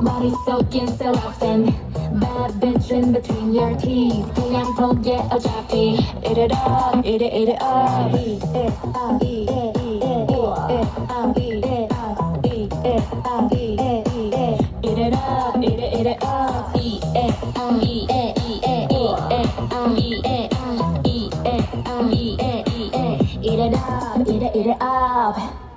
Body soaking cellophane. Bad bitch in between your teeth. 그냥 포기해 어차피. Eat it up, eat it up. Eat it up, eat it, eat it, eat it up, eat it up, eat it up, eat it, eat it. Eat it up, eat it, eat it up. Eat it up, eat it, eat it, eat it up, eat it up, eat it up, eat it, eat it. Eat it up, eat it up.